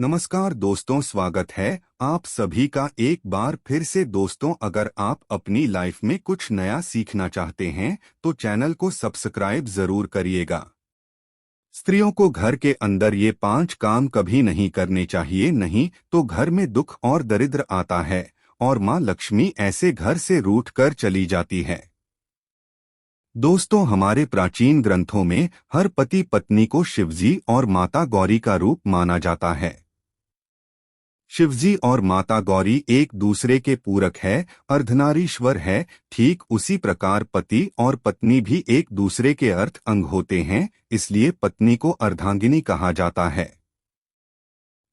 नमस्कार दोस्तों, स्वागत है आप सभी का एक बार फिर से। दोस्तों, अगर आप अपनी लाइफ में कुछ नया सीखना चाहते हैं तो चैनल को सब्सक्राइब जरूर करिएगा। स्त्रियों को घर के अंदर ये 5 काम कभी नहीं करने चाहिए, नहीं तो घर में दुख और दरिद्र आता है और माँ लक्ष्मी ऐसे घर से रूठ कर चली जाती है। दोस्तों, हमारे प्राचीन ग्रंथों में हर पति पत्नी को शिवजी और माता गौरी का रूप माना जाता है। शिवजी और माता गौरी एक दूसरे के पूरक है, अर्धनारीश्वर है। ठीक उसी प्रकार पति और पत्नी भी एक दूसरे के अर्थ अंग होते हैं, इसलिए पत्नी को अर्धांगिनी कहा जाता है।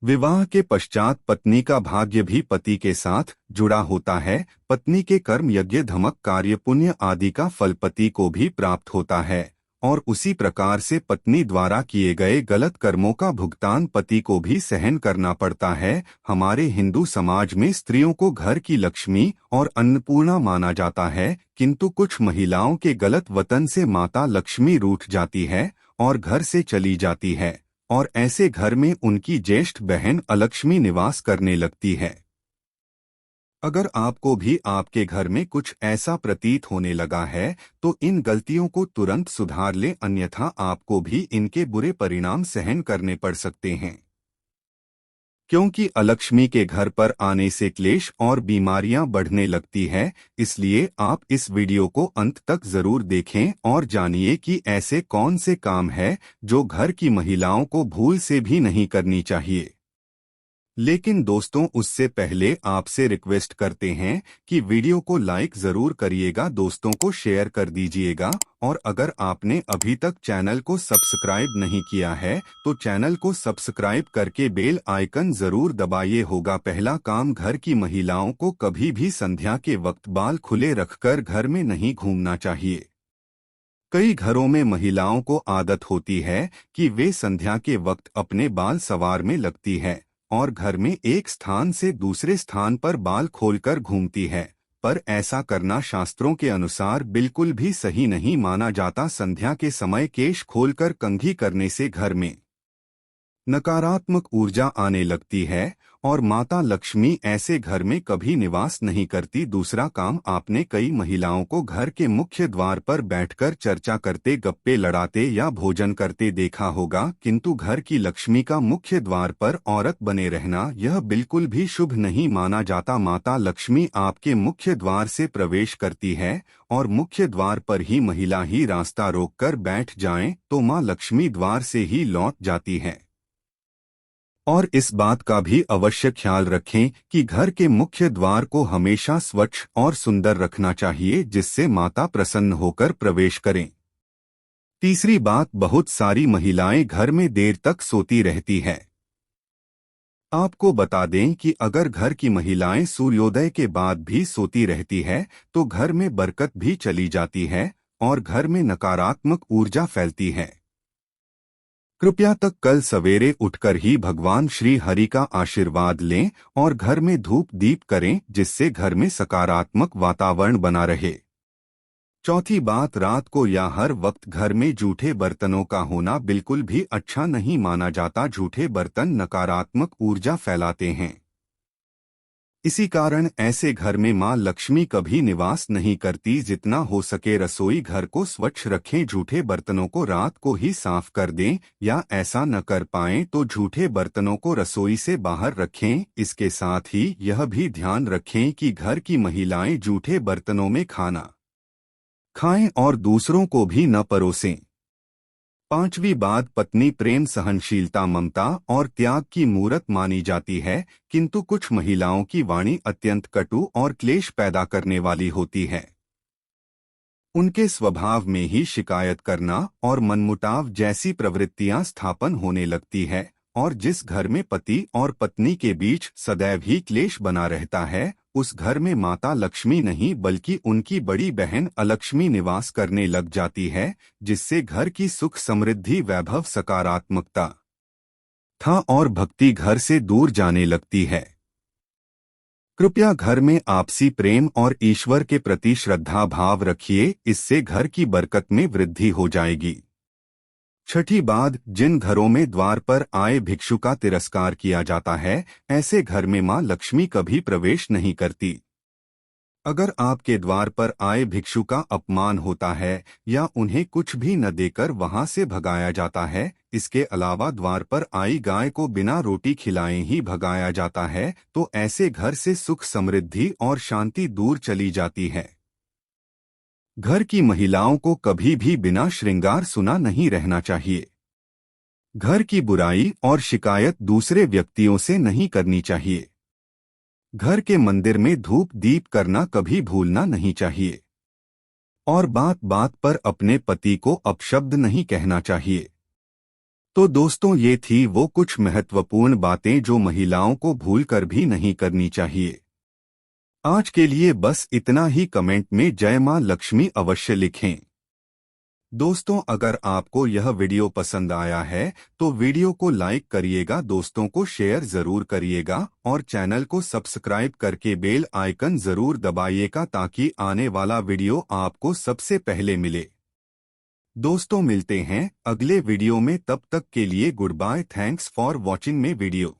विवाह के पश्चात पत्नी का भाग्य भी पति के साथ जुड़ा होता है। पत्नी के कर्म, यज्ञ, धमक, कार्य, पुण्य आदि का फल पति को भी प्राप्त होता है और उसी प्रकार से पत्नी द्वारा किए गए गलत कर्मों का भुगतान पति को भी सहन करना पड़ता है। हमारे हिंदू समाज में स्त्रियों को घर की लक्ष्मी और अन्नपूर्णा माना जाता है, किंतु कुछ महिलाओं के गलत वतन से माता लक्ष्मी रूठ जाती है और घर से चली जाती है और ऐसे घर में उनकी ज्येष्ठ बहन अलक्ष्मी निवास करने लगती है। अगर आपको भी आपके घर में कुछ ऐसा प्रतीत होने लगा है तो इन गलतियों को तुरंत सुधार लें, अन्यथा आपको भी इनके बुरे परिणाम सहन करने पड़ सकते हैं। क्योंकि अलक्ष्मी के घर पर आने से क्लेश और बीमारियां बढ़ने लगती है, इसलिए आप इस वीडियो को अंत तक जरूर देखें और जानिए कि ऐसे कौन से काम हैं जो घर की महिलाओं को भूल से भी नहीं करनी चाहिए। लेकिन दोस्तों, उससे पहले आपसे रिक्वेस्ट करते हैं कि वीडियो को लाइक जरूर करिएगा, दोस्तों को शेयर कर दीजिएगा और अगर आपने अभी तक चैनल को सब्सक्राइब नहीं किया है तो चैनल को सब्सक्राइब करके बेल आइकन जरूर दबाइए होगा। पहला काम, घर की महिलाओं को कभी भी संध्या के वक्त बाल खुले रखकर घर में नहीं घूमना चाहिए। कई घरों में महिलाओं को आदत होती है कि वे संध्या के वक्त अपने बाल सवार में लगती है और घर में एक स्थान से दूसरे स्थान पर बाल खोलकर घूमती है, पर ऐसा करना शास्त्रों के अनुसार बिल्कुल भी सही नहीं माना जाता। संध्या के समय केश खोलकर कंघी करने से घर में नकारात्मक ऊर्जा आने लगती है और माता लक्ष्मी ऐसे घर में कभी निवास नहीं करती। दूसरा काम, आपने कई महिलाओं को घर के मुख्य द्वार पर बैठकर चर्चा करते, गप्पे लड़ाते या भोजन करते देखा होगा, किंतु घर की लक्ष्मी का मुख्य द्वार पर औरत बने रहना यह बिल्कुल भी शुभ नहीं माना जाता। माता लक्ष्मी आपके मुख्य द्वार से प्रवेश करती है और मुख्य द्वार पर ही महिला ही रास्ता रोककर बैठ जाए तो माँ लक्ष्मी द्वार से ही लौट जाती है। और इस बात का भी अवश्य ख्याल रखें कि घर के मुख्य द्वार को हमेशा स्वच्छ और सुंदर रखना चाहिए, जिससे माता प्रसन्न होकर प्रवेश करें। तीसरी बात, बहुत सारी महिलाएं घर में देर तक सोती रहती है। आपको बता दें कि अगर घर की महिलाएं सूर्योदय के बाद भी सोती रहती है तो घर में बरकत भी चली जाती है और घर में नकारात्मक ऊर्जा फैलती है। कृपया तक कल सवेरे उठकर ही भगवान श्री हरि का आशीर्वाद लें और घर में धूप दीप करें, जिससे घर में सकारात्मक वातावरण बना रहे। चौथी बात, रात को या हर वक्त घर में जूठे बर्तनों का होना बिल्कुल भी अच्छा नहीं माना जाता। जूठे बर्तन नकारात्मक ऊर्जा फैलाते हैं, इसी कारण ऐसे घर में मां लक्ष्मी कभी निवास नहीं करती। जितना हो सके रसोई घर को स्वच्छ रखें, जूठे बर्तनों को रात को ही साफ कर दें या ऐसा न कर पाएं तो जूठे बर्तनों को रसोई से बाहर रखें। इसके साथ ही यह भी ध्यान रखें कि घर की महिलाएं जूठे बर्तनों में खाना खाएं और दूसरों को भी न परोसें। पांचवी बात, पत्नी प्रेम, सहनशीलता, ममता और त्याग की मूरत मानी जाती है, किंतु कुछ महिलाओं की वाणी अत्यंत कटु और क्लेश पैदा करने वाली होती है। उनके स्वभाव में ही शिकायत करना और मनमुटाव जैसी प्रवृत्तियां स्थापन होने लगती है और जिस घर में पति और पत्नी के बीच सदैव ही क्लेश बना रहता है, उस घर में माता लक्ष्मी नहीं बल्कि उनकी बड़ी बहन अलक्ष्मी निवास करने लग जाती है, जिससे घर की सुख, समृद्धि, वैभव, सकारात्मकता था और भक्ति घर से दूर जाने लगती है। कृपया घर में आपसी प्रेम और ईश्वर के प्रति श्रद्धा भाव रखिए, इससे घर की बरकत में वृद्धि हो जाएगी। छठी बात, जिन घरों में द्वार पर आए भिक्षु का तिरस्कार किया जाता है, ऐसे घर में मां लक्ष्मी कभी प्रवेश नहीं करती। अगर आपके द्वार पर आए भिक्षु का अपमान होता है या उन्हें कुछ भी न देकर वहां से भगाया जाता है, इसके अलावा द्वार पर आई गाय को बिना रोटी खिलाए ही भगाया जाता है, तो ऐसे घर से सुख समृद्धि और शांति दूर चली जाती है। घर की महिलाओं को कभी भी बिना श्रृंगार सुना नहीं रहना चाहिए। घर की बुराई और शिकायत दूसरे व्यक्तियों से नहीं करनी चाहिए। घर के मंदिर में धूप दीप करना कभी भूलना नहीं चाहिए। और बात बात पर अपने पति को अपशब्द नहीं कहना चाहिए। तो दोस्तों, ये थी वो कुछ महत्वपूर्ण बातें जो महिलाओं को भूलकर भी नहीं करनी चाहिए। आज के लिए बस इतना ही। कमेंट में जय मां लक्ष्मी अवश्य लिखें। दोस्तों, अगर आपको यह वीडियो पसंद आया है तो वीडियो को लाइक करिएगा, दोस्तों को शेयर जरूर करिएगा और चैनल को सब्सक्राइब करके बेल आइकन जरूर दबाइएगा ताकि आने वाला वीडियो आपको सबसे पहले मिले। दोस्तों, मिलते हैं अगले वीडियो में, तब तक के लिए goodbye. Thanks for watching में वीडियो।